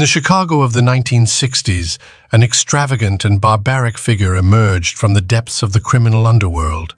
the Chicago of the 1960s, an extravagant and barbaric figure emerged from the depths of the criminal underworld.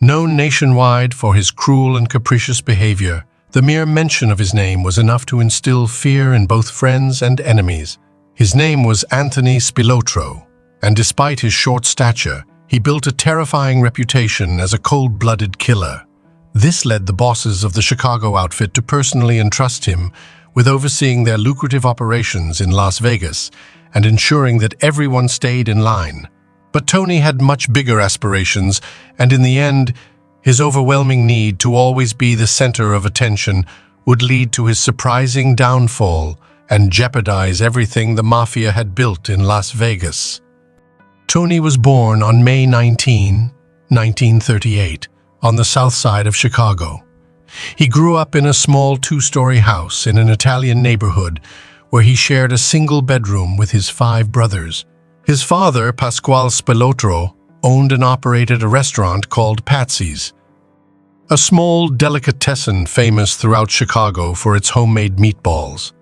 Known nationwide for his cruel and capricious behavior, the mere mention of his name was enough to instill fear in both friends and enemies. His name was Tony Spilotro, and despite his short stature, he built a terrifying reputation as a cold-blooded killer. This led the bosses of the Chicago outfit to personally entrust him with overseeing their lucrative operations in Las Vegas and ensuring that everyone stayed in line. But Tony had much bigger aspirations, and in the end, his overwhelming need to always be the center of attention would lead to his surprising downfall and jeopardize everything the Mafia had built in Las Vegas. Tony was born on May 19, 1938, on the south side of Chicago. He grew up in a small two-story house in an Italian neighborhood where he shared a single bedroom with his 5 brothers. His father, Pasquale Spilotro, owned and operated a restaurant called Patsy's, a small delicatessen famous throughout Chicago for its homemade meatballs.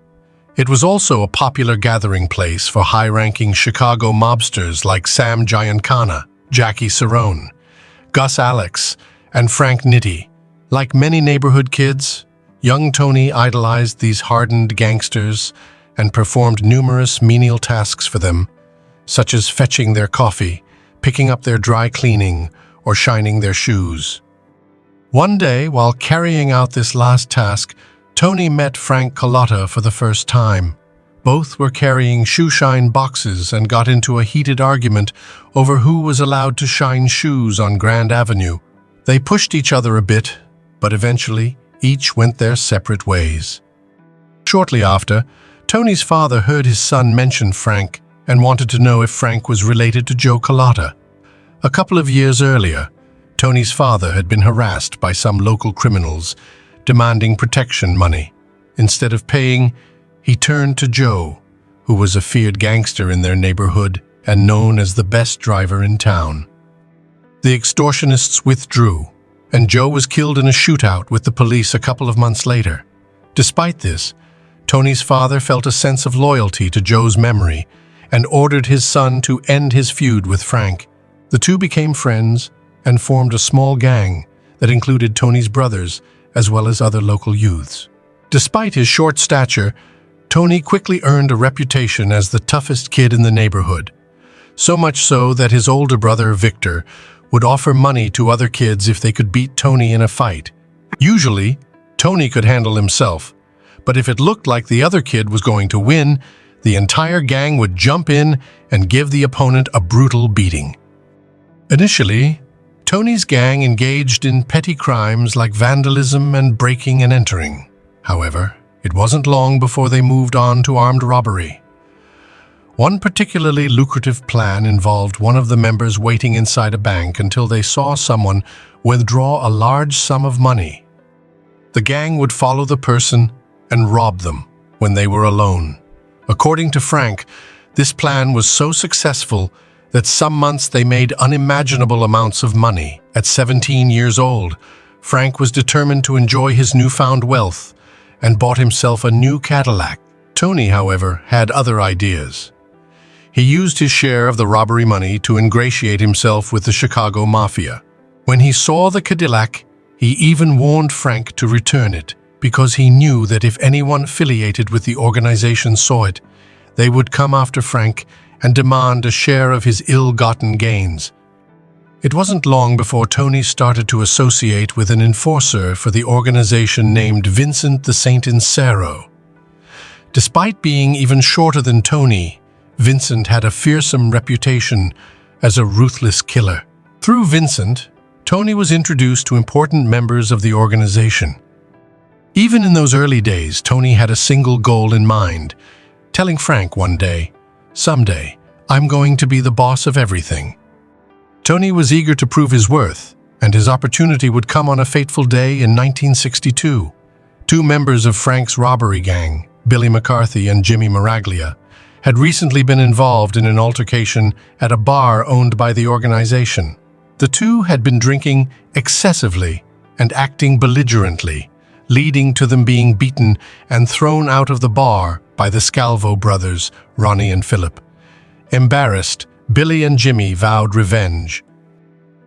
It was also a popular gathering place for high-ranking Chicago mobsters like Sam Giancana, Jackie Cerrone, Gus Alex, and Frank Nitti. Like many neighborhood kids, young Tony idolized these hardened gangsters and performed numerous menial tasks for them, such as fetching their coffee, picking up their dry cleaning, or shining their shoes. One day, while carrying out this last task, Tony met Frank Carlotta for the first time. Both were carrying shoe-shine boxes and got into a heated argument over who was allowed to shine shoes on Grand Avenue. They pushed each other a bit, but eventually, each went their separate ways. Shortly after, Tony's father heard his son mention Frank and wanted to know if Frank was related to Joe Carlotta. A couple of years earlier, Tony's father had been harassed by some local criminals, demanding protection money. Instead of paying, he turned to Joe, who was a feared gangster in their neighborhood and known as the best driver in town. The extortionists withdrew, and Joe was killed in a shootout with the police a couple of months later. Despite this, Tony's father felt a sense of loyalty to Joe's memory and ordered his son to end his feud with Frank. The two became friends and formed a small gang that included Tony's brothers as well as other local youths. Despite his short stature, Tony quickly earned a reputation as the toughest kid in the neighborhood, so much so that his older brother, Victor, would offer money to other kids if they could beat Tony in a fight. Usually, Tony could handle himself, but if it looked like the other kid was going to win, the entire gang would jump in and give the opponent a brutal beating. Initially, Tony's gang engaged in petty crimes like vandalism and breaking and entering. However, it wasn't long before they moved on to armed robbery. One particularly lucrative plan involved one of the members waiting inside a bank until they saw someone withdraw a large sum of money. The gang would follow the person and rob them when they were alone. According to Frank, this plan was so successful that some months they made unimaginable amounts of money. At 17 years old, Frank was determined to enjoy his newfound wealth and bought himself a new Cadillac. Tony, however, had other ideas. He used his share of the robbery money to ingratiate himself with the Chicago Mafia. When he saw the Cadillac, he even warned Frank to return it, because he knew that if anyone affiliated with the organization saw it, they would come after Frank and demand a share of his ill-gotten gains. It wasn't long before Tony started to associate with an enforcer for the organization named Vincent the Saint Insero. Despite being even shorter than Tony, Vincent had a fearsome reputation as a ruthless killer. Through Vincent, Tony was introduced to important members of the organization. Even in those early days, Tony had a single goal in mind, telling Frank one day, "Someday, I'm going to be the boss of everything." Tony was eager to prove his worth, and his opportunity would come on a fateful day in 1962. 2 members of Frank's robbery gang, Billy McCarthy and Jimmy Miraglia, had recently been involved in an altercation at a bar owned by the organization. The two had been drinking excessively and acting belligerently, leading to them being beaten and thrown out of the bar by the Scalvo brothers, Ronnie and Philip. Embarrassed, Billy and Jimmy vowed revenge.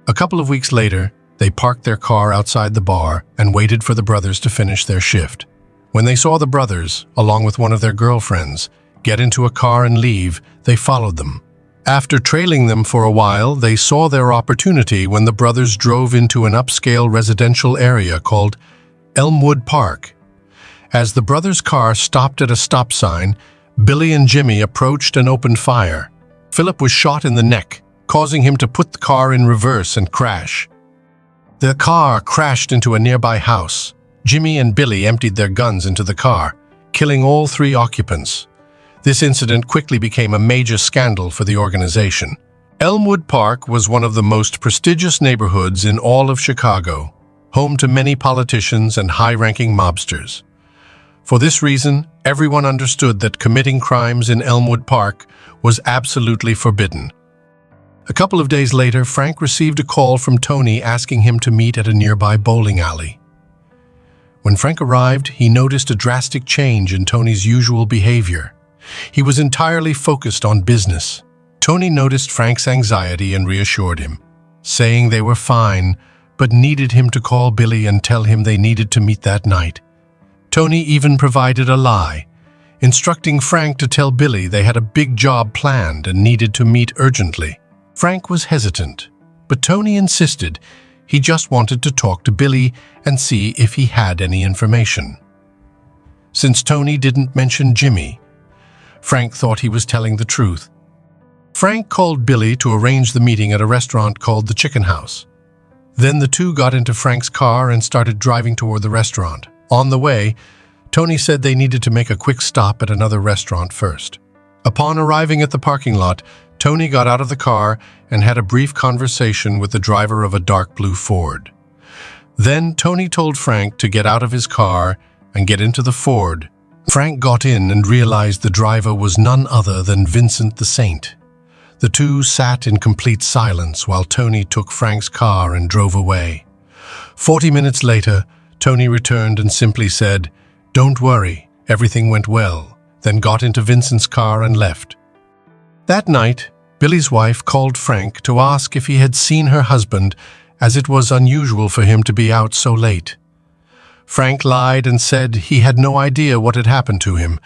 A couple of weeks later, they parked their car outside the bar and waited for the brothers to finish their shift. When they saw the brothers, along with one of their girlfriends, get into a car and leave, they followed them. After trailing them for a while, they saw their opportunity when the brothers drove into an upscale residential area called Elmwood Park. As the brothers' car stopped at a stop sign, Billy and Jimmy approached and opened fire. Philip was shot in the neck, causing him to put the car in reverse and crash. The car crashed into a nearby house. Jimmy and Billy emptied their guns into the car, killing all 3 occupants. This incident quickly became a major scandal for the organization. Elmwood Park was one of the most prestigious neighborhoods in all of Chicago, home to many politicians and high-ranking mobsters. For this reason, everyone understood that committing crimes in Elmwood Park was absolutely forbidden. A couple of days later, Frank received a call from Tony asking him to meet at a nearby bowling alley. When Frank arrived, he noticed a drastic change in Tony's usual behavior. He was entirely focused on business. Tony noticed Frank's anxiety and reassured him, saying they were fine, but needed him to call Billy and tell him they needed to meet that night. Tony even provided a lie, instructing Frank to tell Billy they had a big job planned and needed to meet urgently. Frank was hesitant, but Tony insisted he just wanted to talk to Billy and see if he had any information. Since Tony didn't mention Jimmy, Frank thought he was telling the truth. Frank called Billy to arrange the meeting at a restaurant called the Chicken House. Then the two got into Frank's car and started driving toward the restaurant. On the way, Tony said they needed to make a quick stop at another restaurant first. Upon arriving at the parking lot, Tony got out of the car and had a brief conversation with the driver of a dark blue Ford. Then Tony told Frank to get out of his car and get into the Ford. Frank got in and realized the driver was none other than Vincent the Saint. The two sat in complete silence while Tony took Frank's car and drove away. 40 minutes later, Tony returned and simply said, "Don't worry, everything went well," then got into Vincent's car and left. That night, Billy's wife called Frank to ask if he had seen her husband, as it was unusual for him to be out so late. Frank lied and said he had no idea what had happened to him,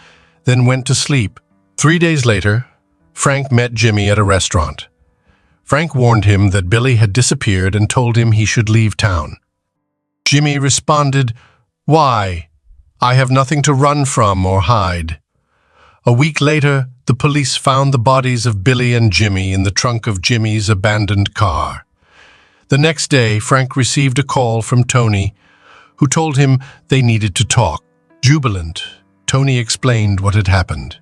then went to sleep. 3 days later, Frank met Jimmy at a restaurant. Frank warned him that Billy had disappeared and told him he should leave town. Jimmy responded, "Why? I have nothing to run from or hide." A week later, the police found the bodies of Billy and Jimmy in the trunk of Jimmy's abandoned car. The next day, Frank received a call from Tony, who told him they needed to talk. Jubilant, Tony explained what had happened.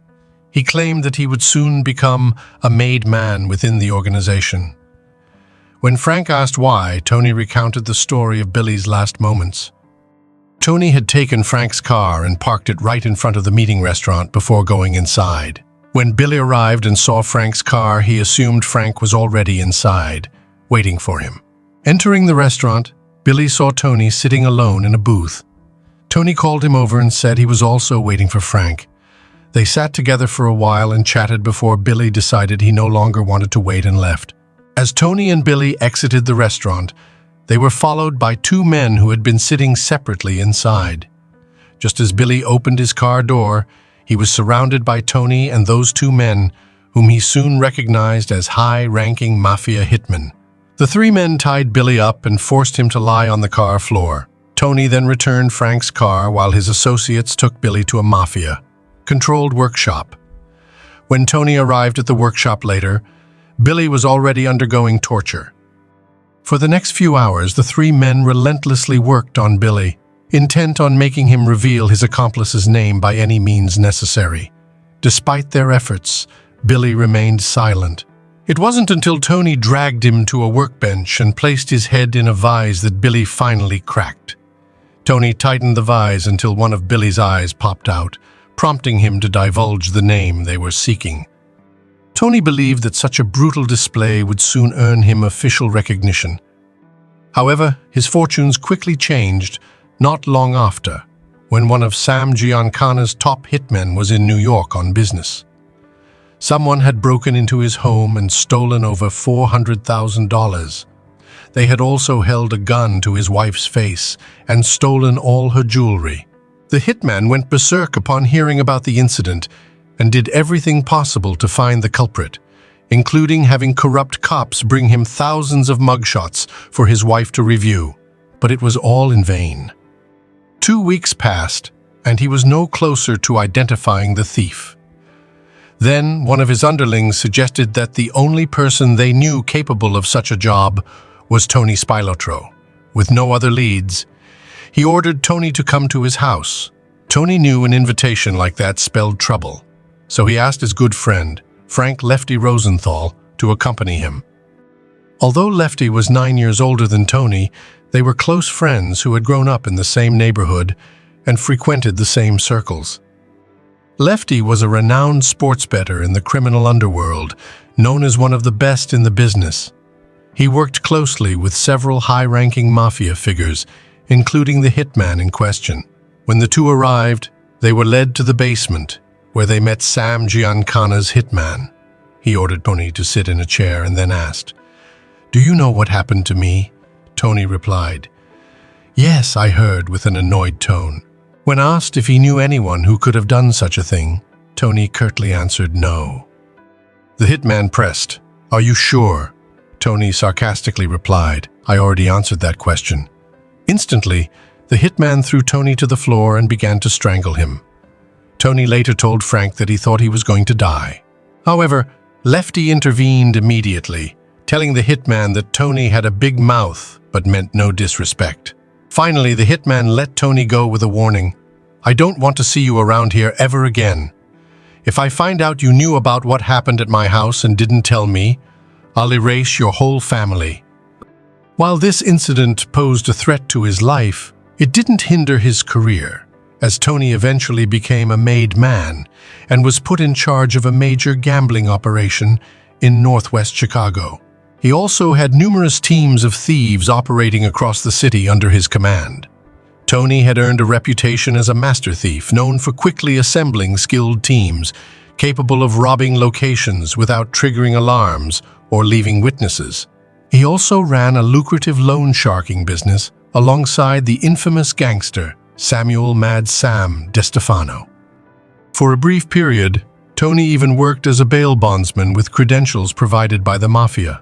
He claimed that he would soon become a made man within the organization. When Frank asked why, Tony recounted the story of Billy's last moments. Tony had taken Frank's car and parked it right in front of the meeting restaurant before going inside. When Billy arrived and saw Frank's car, he assumed Frank was already inside, waiting for him. Entering the restaurant, Billy saw Tony sitting alone in a booth. Tony called him over and said he was also waiting for Frank. They sat together for a while and chatted before Billy decided he no longer wanted to wait and left. As Tony and Billy exited the restaurant, they were followed by 2 men who had been sitting separately inside. Just as Billy opened his car door, he was surrounded by Tony and those 2 men, whom he soon recognized as high-ranking mafia hitmen. The 3 men tied Billy up and forced him to lie on the car floor. Tony then returned Frank's car while his associates took Billy to a mafia-controlled workshop. When Tony arrived at the workshop later, Billy was already undergoing torture. For the next few hours, the 3 men relentlessly worked on Billy, intent on making him reveal his accomplice's name by any means necessary. Despite their efforts, Billy remained silent. It wasn't until Tony dragged him to a workbench and placed his head in a vise that Billy finally cracked. Tony tightened the vise until one of Billy's eyes popped out, prompting him to divulge the name they were seeking. Tony believed that such a brutal display would soon earn him official recognition. However, his fortunes quickly changed not long after, when one of Sam Giancana's top hitmen was in New York on business. Someone had broken into his home and stolen over $400,000. They had also held a gun to his wife's face and stolen all her jewelry. The hitman went berserk upon hearing about the incident and did everything possible to find the culprit, including having corrupt cops bring him thousands of mugshots for his wife to review. But it was all in vain. 2 weeks passed, and he was no closer to identifying the thief. Then one of his underlings suggested that the only person they knew capable of such a job was Tony Spilotro. With no other leads, he ordered Tony to come to his house. Tony knew an invitation like that spelled trouble, so he asked his good friend, Frank Lefty Rosenthal, to accompany him. Although Lefty was 9 years older than Tony, they were close friends who had grown up in the same neighborhood and frequented the same circles. Lefty was a renowned sports bettor in the criminal underworld, known as one of the best in the business. He worked closely with several high-ranking mafia figures, including the hitman in question. When the two arrived, they were led to the basement, where they met Sam Giancana's hitman. He ordered Tony to sit in a chair and then asked, "Do you know what happened to me?" Tony replied, "Yes, I heard," with an annoyed tone. When asked if he knew anyone who could have done such a thing, Tony curtly answered no. The hitman pressed, "Are you sure?" Tony sarcastically replied, "I already answered that question." Instantly, the hitman threw Tony to the floor and began to strangle him. Tony later told Frank that he thought he was going to die. However, Lefty intervened immediately, telling the hitman that Tony had a big mouth but meant no disrespect. Finally, the hitman let Tony go with a warning, "I don't want to see you around here ever again. If I find out you knew about what happened at my house and didn't tell me, I'll erase your whole family." While this incident posed a threat to his life, it didn't hinder his career, as Tony eventually became a made man and was put in charge of a major gambling operation in northwest Chicago. He also had numerous teams of thieves operating across the city under his command. Tony had earned a reputation as a master thief, known for quickly assembling skilled teams, capable of robbing locations without triggering alarms or leaving witnesses. He also ran a lucrative loan sharking business alongside the infamous gangster Samuel Mad Sam DeStefano. For a brief period, Tony even worked as a bail bondsman with credentials provided by the mafia.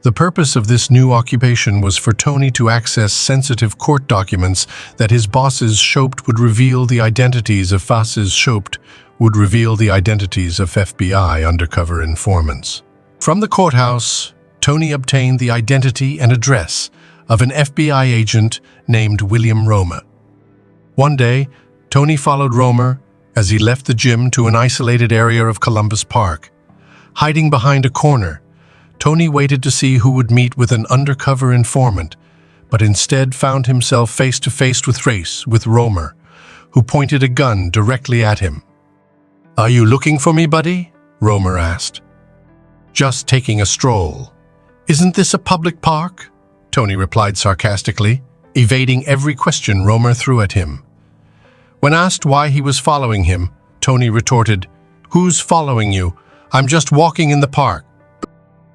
The purpose of this new occupation was for Tony to access sensitive court documents that his bosses hoped would reveal the identities of FBI undercover informants. From the courthouse, Tony obtained the identity and address of an FBI agent named William Romer. One day, Tony followed Romer as he left the gym to an isolated area of Columbus Park. Hiding behind a corner, Tony waited to see who would meet with an undercover informant, but instead found himself face-to-face with Romer, who pointed a gun directly at him. "Are you looking for me, buddy?" Romer asked. "Just taking a stroll." "Isn't this a public park?" Tony replied sarcastically, evading every question Romer threw at him. When asked why he was following him, Tony retorted, "Who's following you? I'm just walking in the park."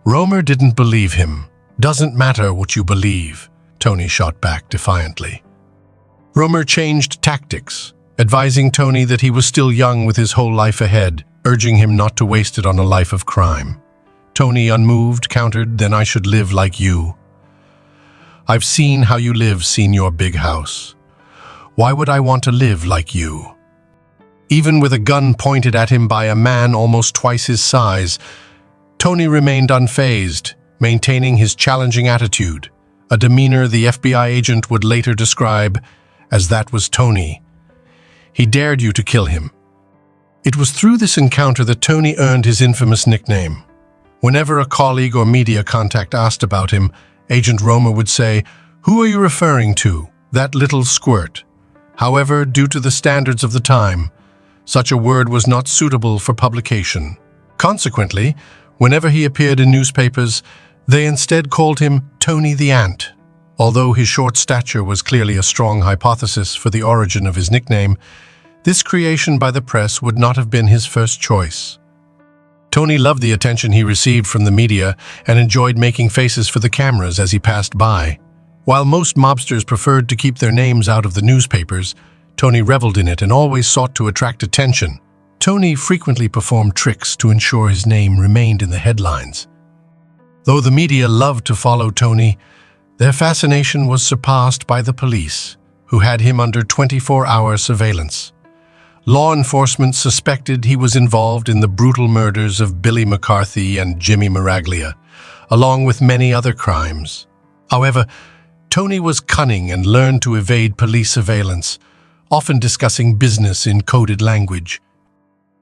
Romer didn't believe him. "Doesn't matter what you believe," Tony shot back defiantly. Romer changed tactics, advising Tony that he was still young with his whole life ahead, urging him not to waste it on a life of crime. Tony, unmoved, countered, "Then I should live like you. I've seen how you live, seen your big house. Why would I want to live like you?" Even with a gun pointed at him by a man almost twice his size, Tony remained unfazed, maintaining his challenging attitude, a demeanor the FBI agent would later describe as "that was Tony. He dared you to kill him." It was through this encounter that Tony earned his infamous nickname. Whenever a colleague or media contact asked about him, Agent Romer would say, "Who are you referring to? That little squirt." However, due to the standards of the time, such a word was not suitable for publication. Consequently, whenever he appeared in newspapers, they instead called him Tony the Ant. Although his short stature was clearly a strong hypothesis for the origin of his nickname, this creation by the press would not have been his first choice. Tony loved the attention he received from the media and enjoyed making faces for the cameras as he passed by. While most mobsters preferred to keep their names out of the newspapers, Tony reveled in it and always sought to attract attention. Tony frequently performed tricks to ensure his name remained in the headlines. Though the media loved to follow Tony, their fascination was surpassed by the police, who had him under 24-hour surveillance. Law enforcement suspected he was involved in the brutal murders of Billy McCarthy and Jimmy Miraglia, along with many other crimes. However, Tony was cunning and learned to evade police surveillance, often discussing business in coded language.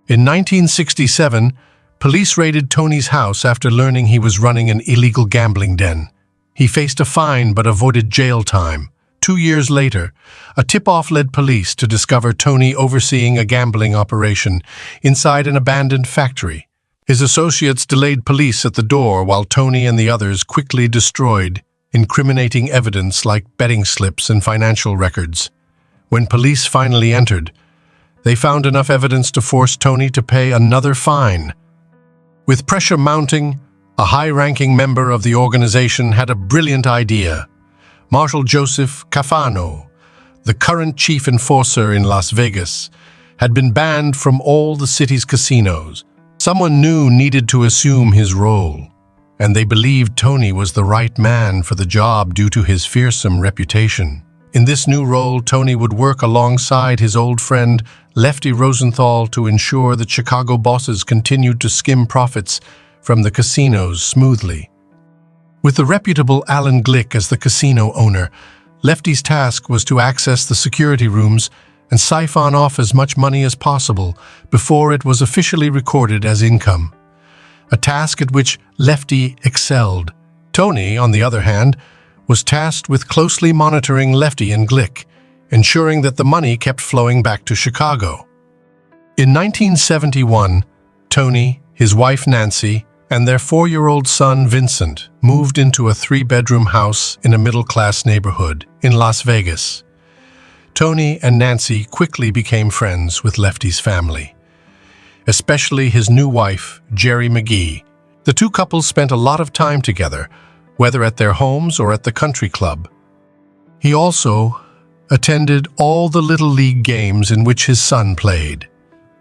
In 1967, police raided Tony's house after learning he was running an illegal gambling den. He faced a fine but avoided jail time. 2 years later, a tip-off led police to discover Tony overseeing a gambling operation inside an abandoned factory. His associates delayed police at the door while Tony and the others quickly destroyed incriminating evidence like betting slips and financial records. When police finally entered, they found enough evidence to force Tony to pay another fine. With pressure mounting, a high-ranking member of the organization had a brilliant idea. Marshal Joseph Cafano, the current chief enforcer in Las Vegas, had been banned from all the city's casinos. Someone new needed to assume his role, and they believed Tony was the right man for the job due to his fearsome reputation. In this new role, Tony would work alongside his old friend Lefty Rosenthal to ensure that Chicago bosses continued to skim profits from the casinos smoothly. With the reputable Alan Glick as the casino owner, Lefty's task was to access the security rooms and siphon off as much money as possible before it was officially recorded as income, a task at which Lefty excelled. Tony, on the other hand, was tasked with closely monitoring Lefty and Glick, ensuring that the money kept flowing back to Chicago. In 1971, Tony, his wife Nancy, and their 4-year-old son Vincent moved into a 3-bedroom house in a middle-class neighborhood in Las Vegas. Tony and Nancy quickly became friends with Lefty's family, especially his new wife, Jerry McGee. The two couples spent a lot of time together, whether at their homes or at the country club. He also attended all the Little League games in which his son played.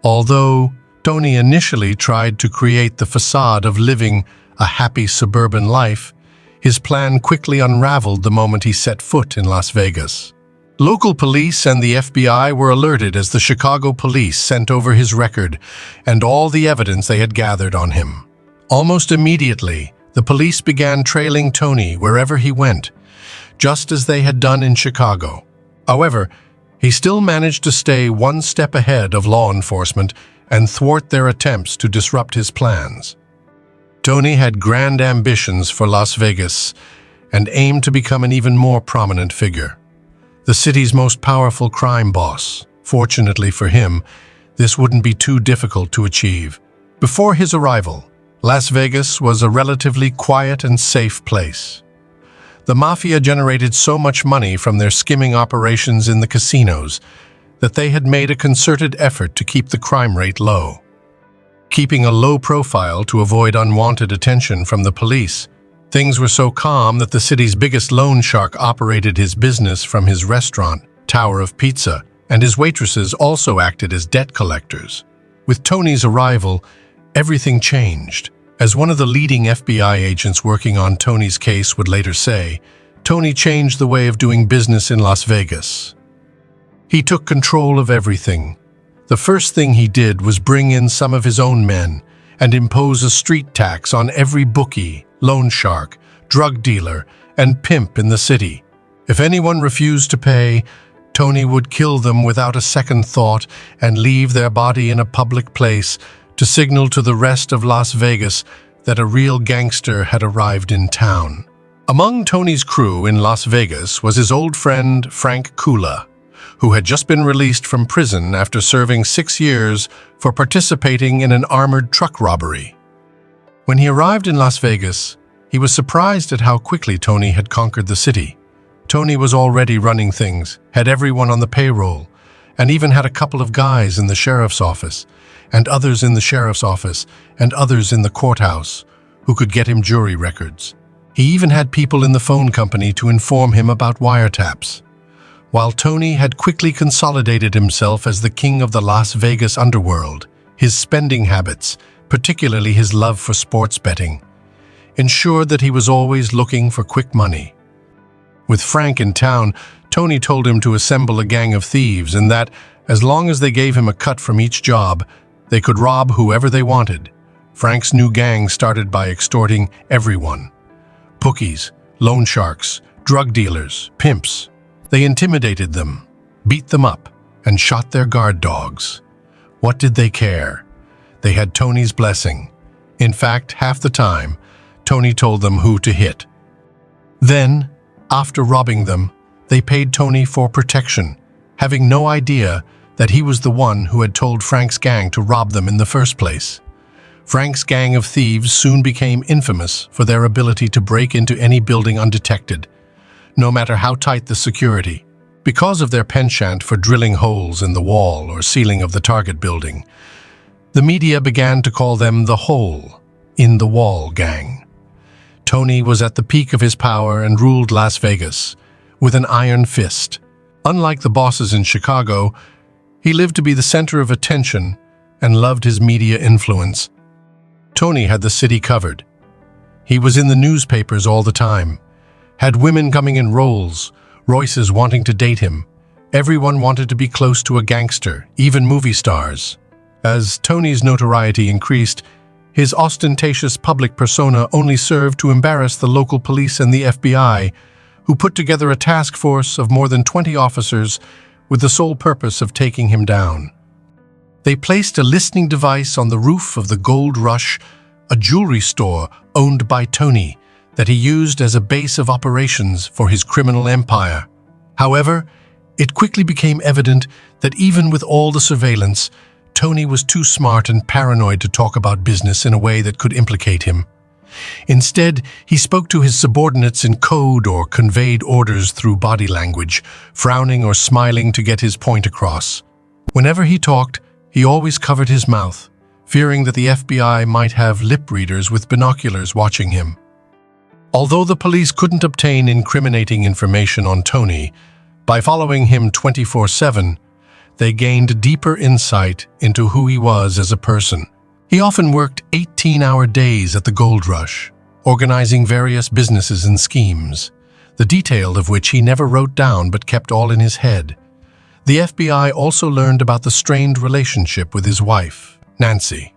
Although Tony initially tried to create the facade of living a happy suburban life, his plan quickly unraveled the moment he set foot in Las Vegas. Local police and the FBI were alerted as the Chicago police sent over his record and all the evidence they had gathered on him. Almost immediately, the police began trailing Tony wherever he went, just as they had done in Chicago. However, he still managed to stay one step ahead of law enforcement and thwart their attempts to disrupt his plans. Tony had grand ambitions for Las Vegas and aimed to become an even more prominent figure, the city's most powerful crime boss. Fortunately for him, this wouldn't be too difficult to achieve. Before his arrival, Las Vegas was a relatively quiet and safe place. The mafia generated so much money from their skimming operations in the casinos that they had made a concerted effort to keep the crime rate low. Keeping a low profile to avoid unwanted attention from the police, things were so calm that the city's biggest loan shark operated his business from his restaurant, Tower of Pizza, and his waitresses also acted as debt collectors. With Tony's arrival, everything changed. As one of the leading FBI agents working on Tony's case would later say, Tony changed the way of doing business in Las Vegas. He took control of everything. The first thing he did was bring in some of his own men and impose a street tax on every bookie, loan shark, drug dealer, and pimp in the city. If anyone refused to pay, Tony would kill them without a second thought and leave their body in a public place to signal to the rest of Las Vegas that a real gangster had arrived in town. Among Tony's crew in Las Vegas was his old friend Frank Kula, who had just been released from prison after serving 6 years for participating in an armored truck robbery. When he arrived in Las Vegas, he was surprised at how quickly Tony had conquered the city. Tony was already running things, had everyone on the payroll, and even had a couple of guys in the sheriff's office, and others in the sheriff's office, and others in the courthouse, who could get him jury records. He even had people in the phone company to inform him about wiretaps. While Tony had quickly consolidated himself as the king of the Las Vegas underworld, his spending habits, particularly his love for sports betting, ensured that he was always looking for quick money. With Frank in town, Tony told him to assemble a gang of thieves and that, as long as they gave him a cut from each job, they could rob whoever they wanted. Frank's new gang started by extorting everyone. Bookies, loan sharks, drug dealers, pimps. They intimidated them, beat them up, and shot their guard dogs. What did they care? They had Tony's blessing. In fact, half the time, Tony told them who to hit. Then, after robbing them, they paid Tony for protection, having no idea that he was the one who had told Frank's gang to rob them in the first place. Frank's gang of thieves soon became infamous for their ability to break into any building undetected, no matter how tight the security. Because of their penchant for drilling holes in the wall or ceiling of the target building, the media began to call them the Hole in the Wall Gang. Tony was at the peak of his power and ruled Las Vegas with an iron fist. Unlike the bosses in Chicago, he lived to be the center of attention and loved his media influence. Tony had the city covered. He was in the newspapers all the time, had women coming in Rolls Royces wanting to date him. Everyone wanted to be close to a gangster, even movie stars. As Tony's notoriety increased, his ostentatious public persona only served to embarrass the local police and the FBI, who put together a task force of more than 20 officers with the sole purpose of taking him down. They placed a listening device on the roof of the Gold Rush, a jewelry store owned by Tony, that he used as a base of operations for his criminal empire. However, it quickly became evident that even with all the surveillance, Tony was too smart and paranoid to talk about business in a way that could implicate him. Instead, he spoke to his subordinates in code or conveyed orders through body language, frowning or smiling to get his point across. Whenever he talked, he always covered his mouth, fearing that the FBI might have lip readers with binoculars watching him. Although the police couldn't obtain incriminating information on Tony, by following him 24/7, they gained deeper insight into who he was as a person. He often worked 18-hour days at the Gold Rush, organizing various businesses and schemes, the detail of which he never wrote down but kept all in his head. The FBI also learned about the strained relationship with his wife, Nancy.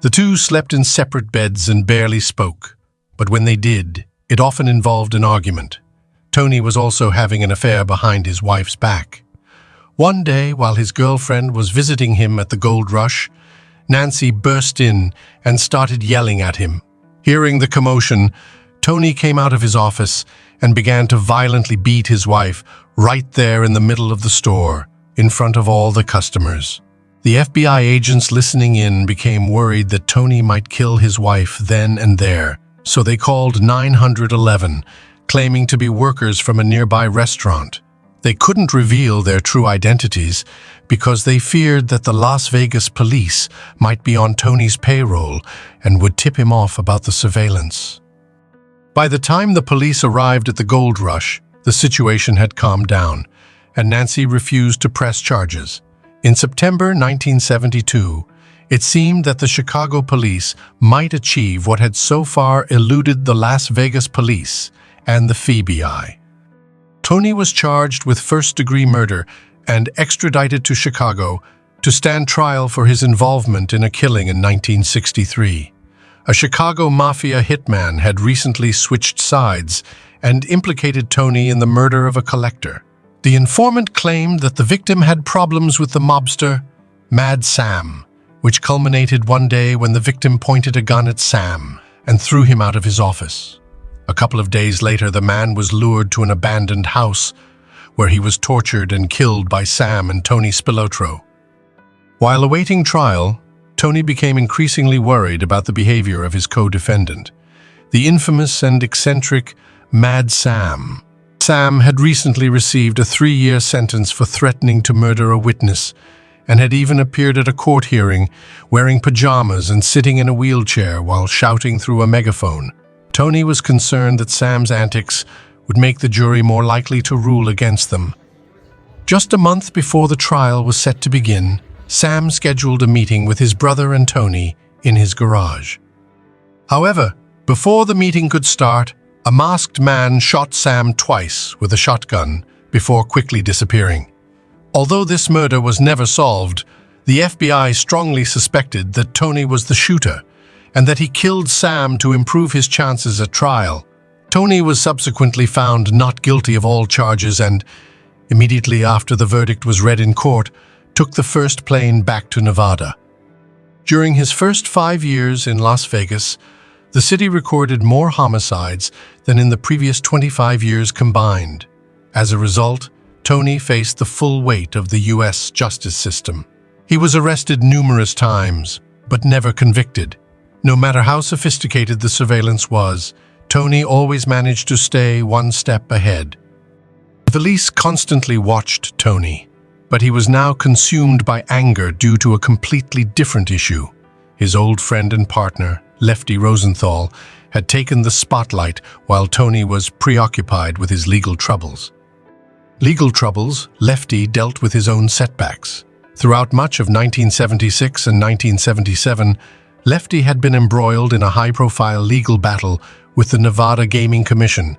The two slept in separate beds and barely spoke, but when they did, it often involved an argument. Tony was also having an affair behind his wife's back. One day, while his girlfriend was visiting him at the Gold Rush, Nancy burst in and started yelling at him. Hearing the commotion, Tony came out of his office and began to violently beat his wife right there in the middle of the store, in front of all the customers. The FBI agents listening in became worried that Tony might kill his wife then and there, so they called 911, claiming to be workers from a nearby restaurant. They couldn't reveal their true identities because they feared that the Las Vegas police might be on Tony's payroll and would tip him off about the surveillance. By the time the police arrived at the Gold Rush, the situation had calmed down, and Nancy refused to press charges. In September 1972, it seemed that the Chicago police might achieve what had so far eluded the Las Vegas police and the FBI. Tony was charged with first-degree murder and extradited to Chicago to stand trial for his involvement in a killing in 1963. A Chicago mafia hitman had recently switched sides and implicated Tony in the murder of a collector. The informant claimed that the victim had problems with the mobster, Mad Sam, which culminated one day when the victim pointed a gun at Sam and threw him out of his office. A couple of days later, the man was lured to an abandoned house where he was tortured and killed by Sam and Tony Spilotro. While awaiting trial, Tony became increasingly worried about the behavior of his co-defendant, the infamous and eccentric Mad Sam. Sam had recently received a 3-year sentence for threatening to murder a witness, and had even appeared at a court hearing wearing pajamas and sitting in a wheelchair while shouting through a megaphone. Tony was concerned that Sam's antics would make the jury more likely to rule against them. Just a month before the trial was set to begin, Sam scheduled a meeting with his brother and Tony in his garage. However, before the meeting could start, a masked man shot Sam twice with a shotgun before quickly disappearing. Although this murder was never solved, the FBI strongly suspected that Tony was the shooter and that he killed Sam to improve his chances at trial. Tony was subsequently found not guilty of all charges and, immediately after the verdict was read in court, took the first plane back to Nevada. During his first 5 years in Las Vegas, the city recorded more homicides than in the previous 25 years combined. As a result, Tony faced the full weight of the U.S. justice system. He was arrested numerous times, but never convicted. No matter how sophisticated the surveillance was, Tony always managed to stay one step ahead. The police constantly watched Tony, but he was now consumed by anger due to a completely different issue. His old friend and partner, Lefty Rosenthal, had taken the spotlight while Tony was preoccupied with his legal troubles. Lefty dealt with his own setbacks. Throughout much of 1976 and 1977, Lefty had been embroiled in a high-profile legal battle with the Nevada Gaming Commission,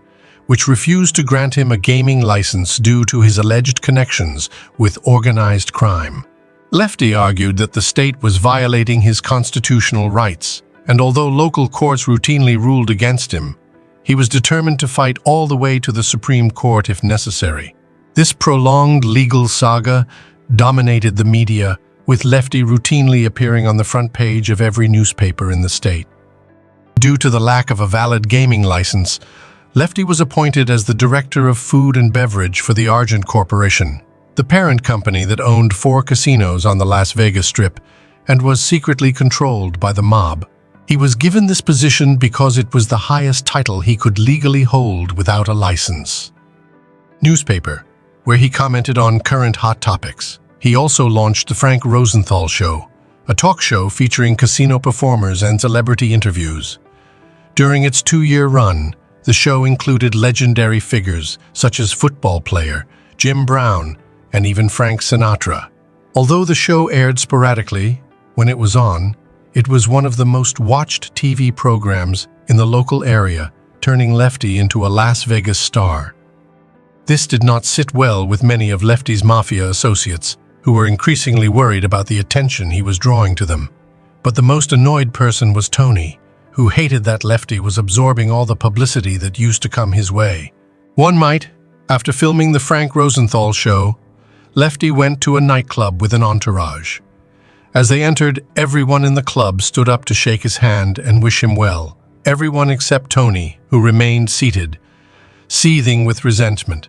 which refused to grant him a gaming license due to his alleged connections with organized crime. Lefty argued that the state was violating his constitutional rights, and although local courts routinely ruled against him, he was determined to fight all the way to the Supreme Court if necessary. This prolonged legal saga dominated the media, with Lefty routinely appearing on the front page of every newspaper in the state. Due to the lack of a valid gaming license, Lefty was appointed as the director of food and beverage for the Argent Corporation, the parent company that owned 4 casinos on the Las Vegas Strip and was secretly controlled by the mob. He was given this position because it was the highest title he could legally hold without a license. Newspaper, where he commented on current hot topics. He also launched the Frank Rosenthal Show, a talk show featuring casino performers and celebrity interviews. During its 2-year run, the show included legendary figures such as football player Jim Brown and even Frank Sinatra. Although the show aired sporadically, when it was on, it was one of the most watched TV programs in the local area, turning Lefty into a Las Vegas star. This did not sit well with many of Lefty's mafia associates, who were increasingly worried about the attention he was drawing to them. But the most annoyed person was Tony, who hated that Lefty was absorbing all the publicity that used to come his way. One night, after filming the Frank Rosenthal Show, Lefty went to a nightclub with an entourage. As they entered, everyone in the club stood up to shake his hand and wish him well. Everyone except Tony, who remained seated, seething with resentment.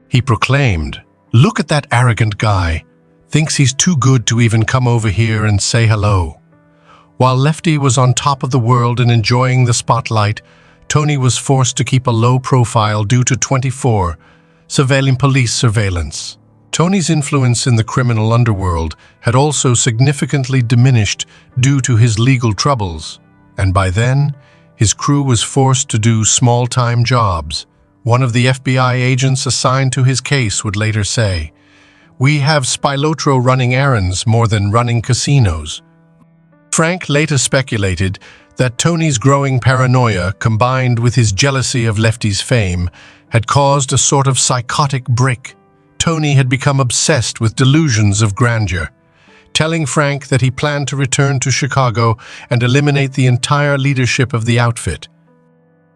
He proclaimed, "Look at that arrogant guy. Thinks he's too good to even come over here and say hello." While Lefty was on top of the world and enjoying the spotlight, Tony was forced to keep a low profile due to 24 surveilling police surveillance. Tony's influence in the criminal underworld had also significantly diminished due to his legal troubles, and by then, his crew was forced to do small-time jobs. One of the FBI agents assigned to his case would later say, "We have Spilotro running errands more than running casinos." Frank later speculated that Tony's growing paranoia, combined with his jealousy of Lefty's fame, had caused a sort of psychotic break. Tony had become obsessed with delusions of grandeur, telling Frank that he planned to return to Chicago and eliminate the entire leadership of the outfit.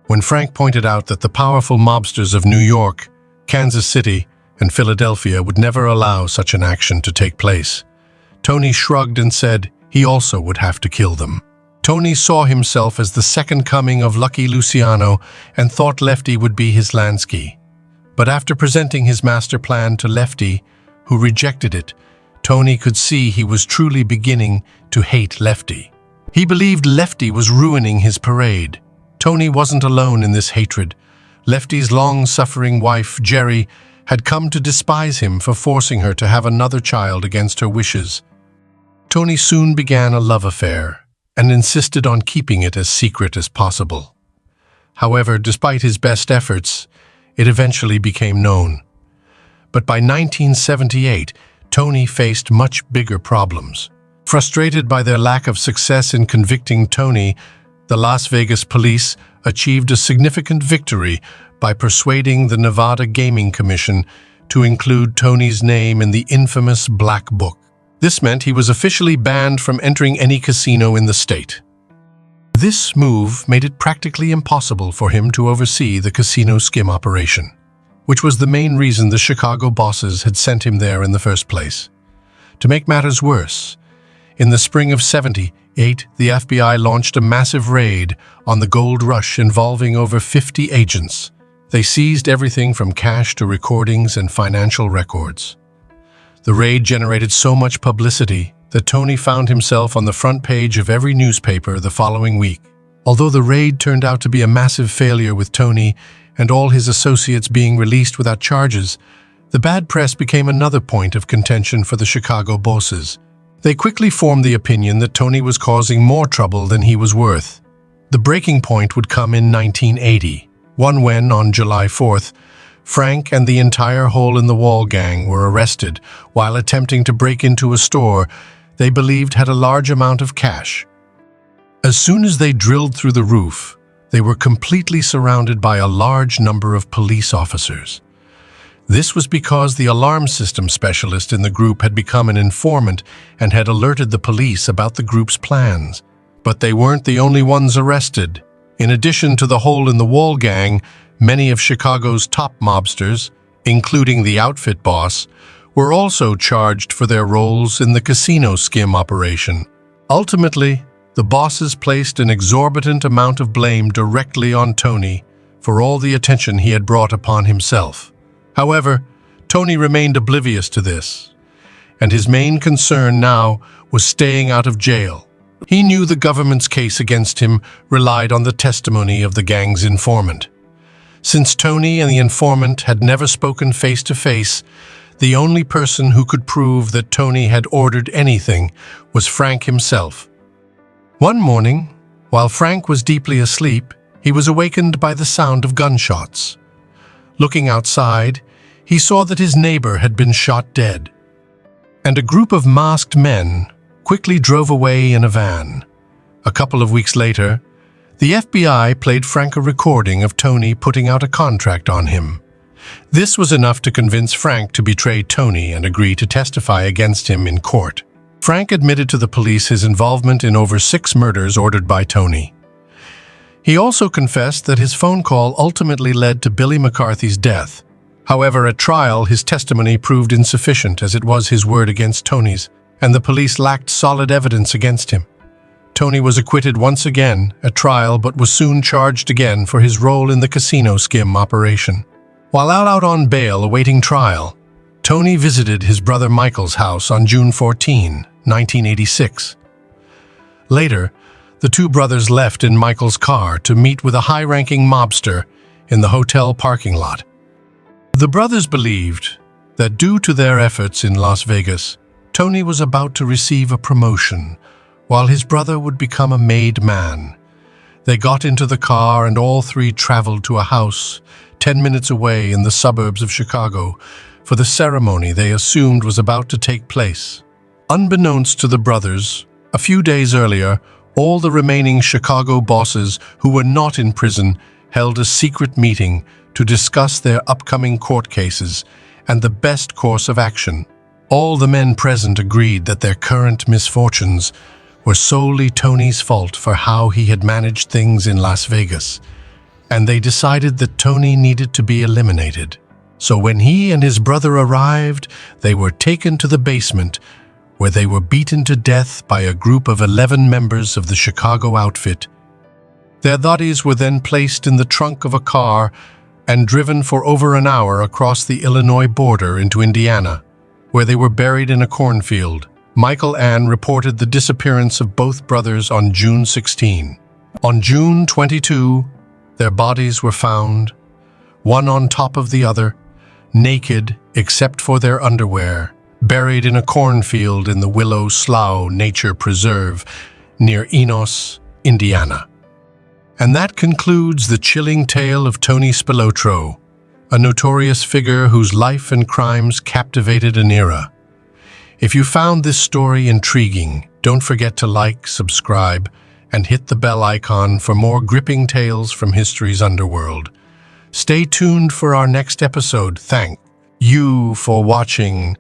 When Frank pointed out that the powerful mobsters of New York, Kansas City, and Philadelphia would never allow such an action to take place, Tony shrugged and said he also would have to kill them. Tony saw himself as the second coming of Lucky Luciano and thought Lefty would be his Lansky. But after presenting his master plan to Lefty, who rejected it, Tony could see he was truly beginning to hate Lefty. He believed Lefty was ruining his parade. Tony wasn't alone in this hatred. Lefty's long-suffering wife, Jerry, had come to despise him for forcing her to have another child against her wishes. Tony soon began a love affair and insisted on keeping it as secret as possible. However, despite his best efforts, it eventually became known. But by 1978, Tony faced much bigger problems. Frustrated by their lack of success in convicting Tony, the Las Vegas police achieved a significant victory by persuading the Nevada Gaming Commission to include Tony's name in the infamous Black Book. This meant he was officially banned from entering any casino in the state. This move made it practically impossible for him to oversee the casino skim operation, which was the main reason the Chicago bosses had sent him there in the first place. To make matters worse, in the spring of '78, the FBI launched a massive raid on the gold rush involving over 50 agents. They seized everything from cash to recordings and financial records. The raid generated so much publicity that Tony found himself on the front page of every newspaper the following week. Although the raid turned out to be a massive failure with Tony and all his associates being released without charges, the bad press became another point of contention for the Chicago bosses. They quickly formed the opinion that Tony was causing more trouble than he was worth. The breaking point would come in 1980, when, on July 4th, Frank and the entire hole-in-the-wall gang were arrested while attempting to break into a store they believed had a large amount of cash. As soon as they drilled through the roof, they were completely surrounded by a large number of police officers. This was because the alarm system specialist in the group had become an informant and had alerted the police about the group's plans. But they weren't the only ones arrested. In addition to the hole-in-the-wall gang, many of Chicago's top mobsters, including the outfit boss, were also charged for their roles in the casino skim operation. Ultimately, the bosses placed an exorbitant amount of blame directly on Tony for all the attention he had brought upon himself. However, Tony remained oblivious to this, and his main concern now was staying out of jail. He knew the government's case against him relied on the testimony of the gang's informant. Since Tony and the informant had never spoken face-to-face, the only person who could prove that Tony had ordered anything was Frank himself. One morning, while Frank was deeply asleep, he was awakened by the sound of gunshots. Looking outside, he saw that his neighbor had been shot dead, and a group of masked men quickly drove away in a van. A couple of weeks later, the FBI played Frank a recording of Tony putting out a contract on him. This was enough to convince Frank to betray Tony and agree to testify against him in court. Frank admitted to the police his involvement in over 6 murders ordered by Tony. He also confessed that his phone call ultimately led to Billy McCarthy's death. However, at trial, his testimony proved insufficient as it was his word against Tony's, and the police lacked solid evidence against him. Tony was acquitted once again at trial but was soon charged again for his role in the casino skim operation. While out on bail awaiting trial, Tony visited his brother Michael's house on June 14, 1986. Later, the two brothers left in Michael's car to meet with a high-ranking mobster in the hotel parking lot. The brothers believed that due to their efforts in Las Vegas, Tony was about to receive a promotion, while his brother would become a made man. They got into the car and all three traveled to a house 10 minutes away in the suburbs of Chicago for the ceremony they assumed was about to take place. Unbeknownst to the brothers, a few days earlier, all the remaining Chicago bosses who were not in prison held a secret meeting to discuss their upcoming court cases and the best course of action. All the men present agreed that their current misfortunes were solely Tony's fault for how he had managed things in Las Vegas, and they decided that Tony needed to be eliminated. So when he and his brother arrived, they were taken to the basement, where they were beaten to death by a group of 11 members of the Chicago outfit. Their bodies were then placed in the trunk of a car and driven for over an hour across the Illinois border into Indiana, where they were buried in a cornfield. Michael Ann reported the disappearance of both brothers on June 16. On June 22, their bodies were found, one on top of the other, naked except for their underwear, buried in a cornfield in the Willow Slough Nature Preserve near Enos, Indiana. And that concludes the chilling tale of Tony Spilotro, a notorious figure whose life and crimes captivated an era. If you found this story intriguing, don't forget to like, subscribe, and hit the bell icon for more gripping tales from history's underworld. Stay tuned for our next episode. Thank you for watching